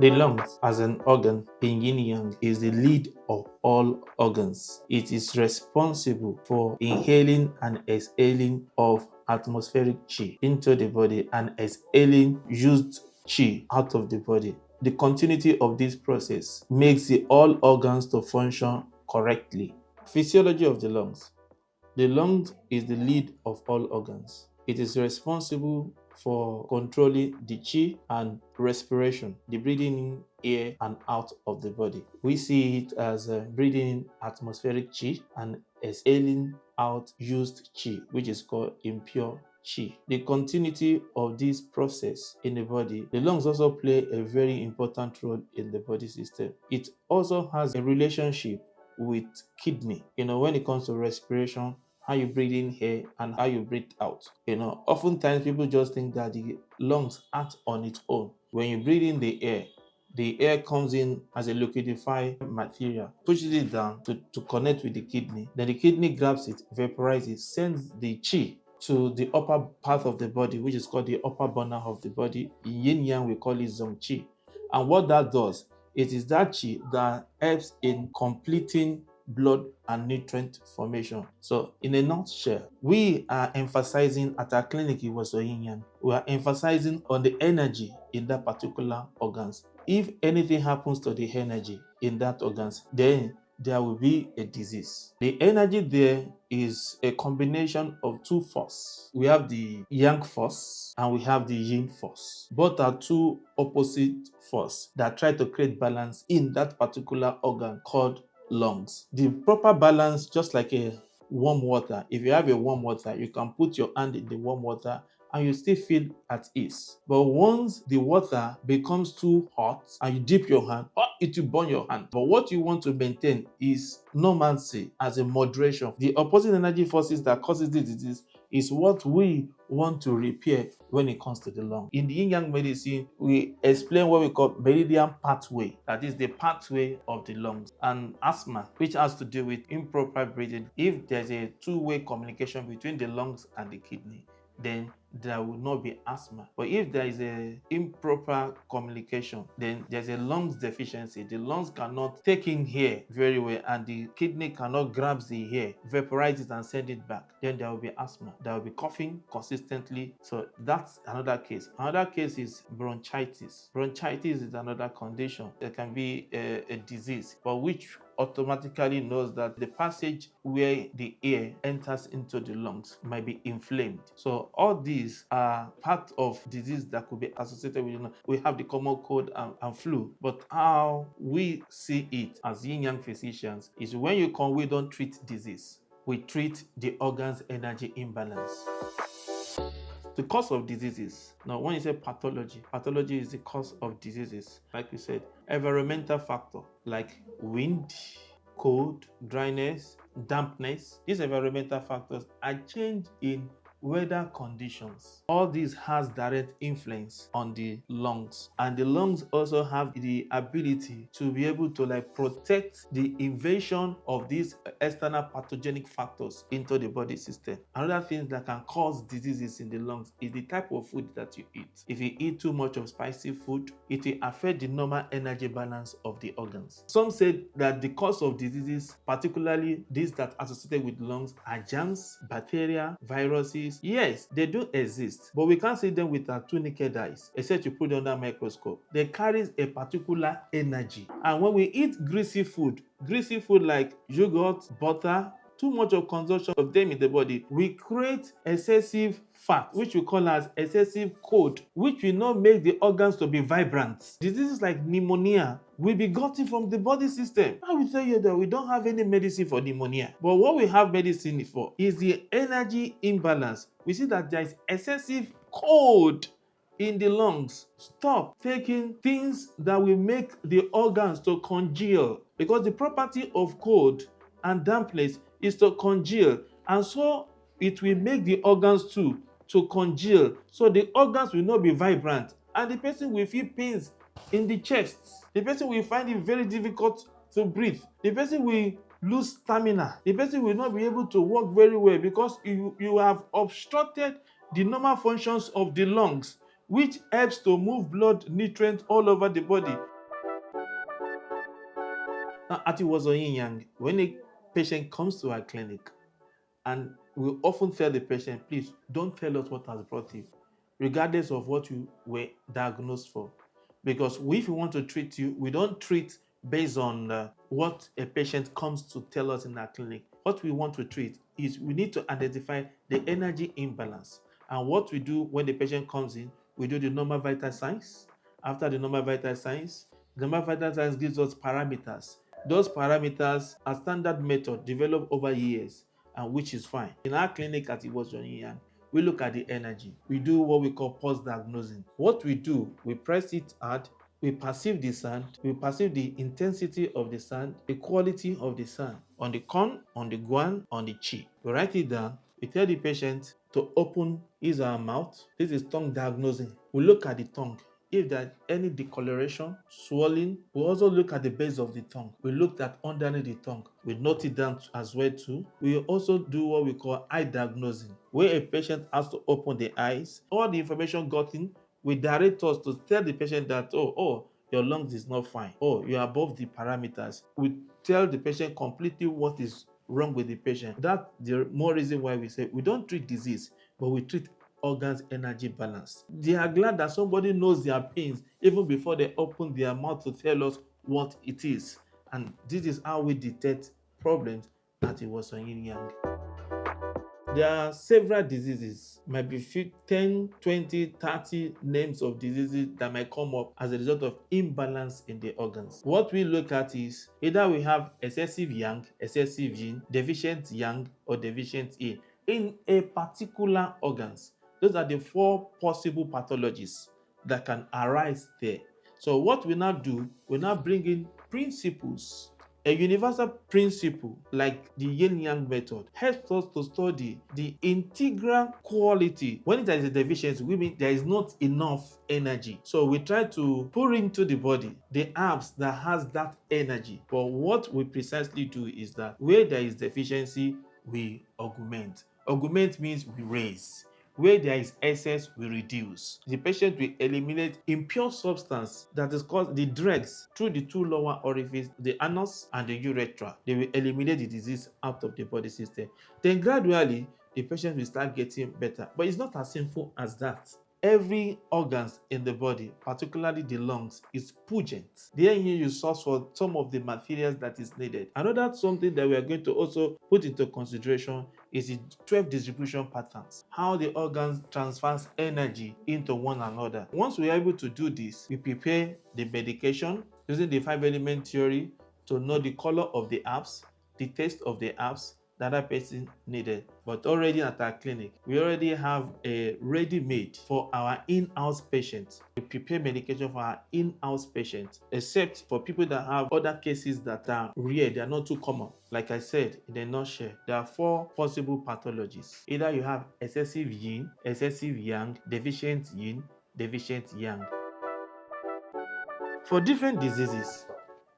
The lungs, as an organ in yin yang, is the lead of all organs. It is responsible for inhaling and exhaling of atmospheric chi into the body and exhaling used chi out of the body. The continuity of this process makes the all organs to function correctly. Physiology of the lungs. The lungs is the lead of all organs. It is responsible for controlling the chi and respiration, the breathing in air and out of the body. We see it as breathing in atmospheric chi and exhaling out used chi, which is called impure chi. The continuity of this process in the body, the lungs also play a very important role in the body system. It also has a relationship with kidney. When it comes to respiration, how you breathe in air and how you breathe out. Oftentimes people just think that the lungs act on its own. When you breathe in the air comes in as a liquidified material, pushes it down to connect with the kidney. Then the kidney grabs it, vaporizes it, sends the chi to the upper part of the body, which is called the upper burner of the body. In yin yang, we call it zong chi. And what that does, it is that chi that helps in completing blood and nutrient formation. So in a nutshell, we are emphasizing at our clinic in Woso Yin Yang, we are emphasizing on the energy in that particular organs. If anything happens to the energy in that organs, then there will be a disease. The energy there is a combination of two forces. We have the yang force and we have the yin force. Both are two opposite forces that try to create balance in that particular organ called lungs. The proper balance, just like a warm water. If you have a warm water, you can put your hand in the warm water and you still feel at ease. But once the water becomes too hot and you dip your hand, it will burn your hand. But what you want to maintain is normalcy as a moderation. The opposite energy forces that causes this disease is what we want to repair when it comes to the lung. In the yin yang medicine, we explain what we call meridian pathway, that is the pathway of the lungs, and asthma, which has to do with improper breathing. If there's a two-way communication between the lungs and the kidney, then there will not be asthma. But if there is a improper communication, then there's a lungs deficiency. The lungs cannot take in air very well and the kidney cannot grab the air, vaporize it and send it back. Then there will be asthma. There will be coughing consistently. So that's another case. Another case is bronchitis. Bronchitis is another condition. There can be a disease, but which automatically knows that the passage where the air enters into the lungs might be inflamed. So all these are part of disease that could be associated with, we have the common cold and flu, but how we see it as yin yang physicians is when you come, we don't treat disease, we treat the organ's energy imbalance. The cause of diseases. Now, when you say pathology is the cause of diseases. Like we said, environmental factor like wind, cold, dryness, dampness. These environmental factors are change in weather conditions. All this has direct influence on the lungs, and the lungs also have the ability to be able to protect the invasion of these external pathogenic factors into the body system. Another thing that can cause diseases in the lungs is the type of food that you eat. If you eat too much of spicy food, it will affect the normal energy balance of the organs. Some say that the cause of diseases, particularly these that are associated with lungs, are germs, bacteria, viruses. Yes, they do exist, but we can't see them with our two naked eyes, except you put it under a microscope. They carry a particular energy. And when we eat greasy food like yogurt, butter, too much of consumption of them in the body, we create excessive fat, which we call as excessive cold, which will not make the organs to be vibrant. Diseases like pneumonia will be gotten from the body system. I will tell you that we don't have any medicine for pneumonia, but what we have medicine for is the energy imbalance. We see that there is excessive cold in the lungs. Stop taking things that will make the organs to congeal, because the property of cold and dampness is to congeal, and so it will make the organs too to congeal, so the organs will not be vibrant, and the person will feel pains in the chest. The person will find it very difficult to breathe. The person will lose stamina. The person will not be able to walk very well, because you have obstructed the normal functions of the lungs, which helps to move blood nutrients all over the body. Now, at Iwozo Yin Yang, when a patient comes to our clinic, and we often tell the patient, please don't tell us what has brought you, regardless of what you were diagnosed for. Because if we want to treat you, we don't treat based on what a patient comes to tell us in our clinic. What we want to treat is we need to identify the energy imbalance. And what we do when the patient comes in, we do the normal vital signs. After the normal vital signs, the normal vital signs gives us parameters. Those parameters are standard method developed over years, and which is fine. In our clinic at Iwozo Yin Yang, we look at the energy. We do what we call pulse diagnosing. What we do, we press it hard, we perceive the sound, we perceive the intensity of the sound, the quality of the sound on the con, on the guan, on the chi. We write it down. We tell the patient to open his or her mouth. This is tongue diagnosing. We look at the tongue. If there's any discoloration, swelling, we also look at the base of the tongue. We looked at underneath the tongue. We note it down as well too. We also do what we call eye diagnosing, where a patient has to open the eyes. All the information gotten will direct us to tell the patient that, oh, your lungs is not fine. Oh, you're above the parameters. We tell the patient completely what is wrong with the patient. That's the more reason why we say we don't treat disease, but we treat organs energy balance. They are glad that somebody knows their pains even before they open their mouth to tell us what it is. And this is how we detect problems at Iwozo Yin Yang. There are several diseases, might be 10, 20, 30 names of diseases that might come up as a result of imbalance in the organs. What we look at is either we have excessive yang, excessive yin, deficient yang, or deficient yin in a particular organs. Those are the 4 possible pathologies that can arise there. So what we now do, we now bring in principles. A universal principle like the yin-yang method helps us to study the integral quality. When there is a deficiency, we mean there is not enough energy. So we try to pour into the body the herbs that has that energy. But what we precisely do is that where there is deficiency, we augment. Augment means we raise. Where there is excess, we reduce. The patient will eliminate impure substance that is caused the dregs through the 2 lower orifices, the anus and the urethra. They will eliminate the disease out of the body system. Then gradually, the patient will start getting better. But it's not as simple as that. Every organs in the body, particularly the lungs, is pungent. There you source for some of the materials that is needed. Another something that we are going to also put into consideration is the 12 distribution patterns, how the organs transfers energy into one another. Once we are able to do this, we prepare the medication using the 5-element theory to know the color of the herbs, the taste of the herbs that that person needed. But already at our clinic, we already have a ready-made for our in-house patients. We prepare medication for our in-house patients, except for people that have other cases that are rare, they are not too common. Like I said, in a nutshell, there are 4 possible pathologies. Either you have excessive yin, excessive yang, deficient yin, deficient yang. For different diseases,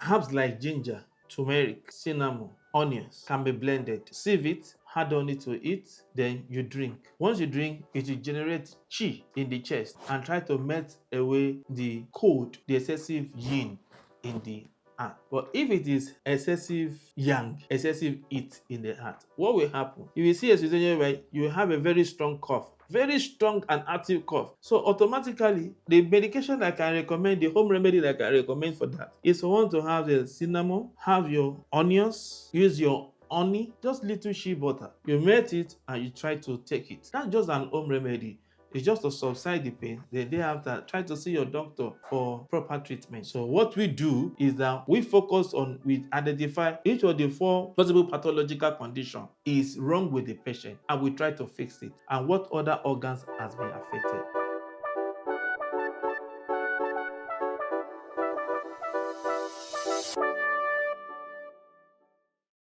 herbs like ginger, turmeric, cinnamon, onions can be blended. Sieve it, add honey to it, then you drink. Once you drink, it will generate chi in the chest and try to melt away the cold, the excessive yin in the heart. But if it is excessive yang, excessive heat in the heart, what will happen? You will see a situation where you have a very strong cough, very strong and active cough. So automatically, the medication I can recommend, the home remedy that I can recommend for that is for one to have the cinnamon, have your onions, use your honey, just little shea butter. You melt it and you try to take it. That's just an home remedy. It's just to subside the pain. The day after, try to see your doctor for proper treatment. So what we do is that we focus on, we identify each of the 4 possible pathological conditions is wrong with the patient, and we try to fix it. And what other organs has been affected.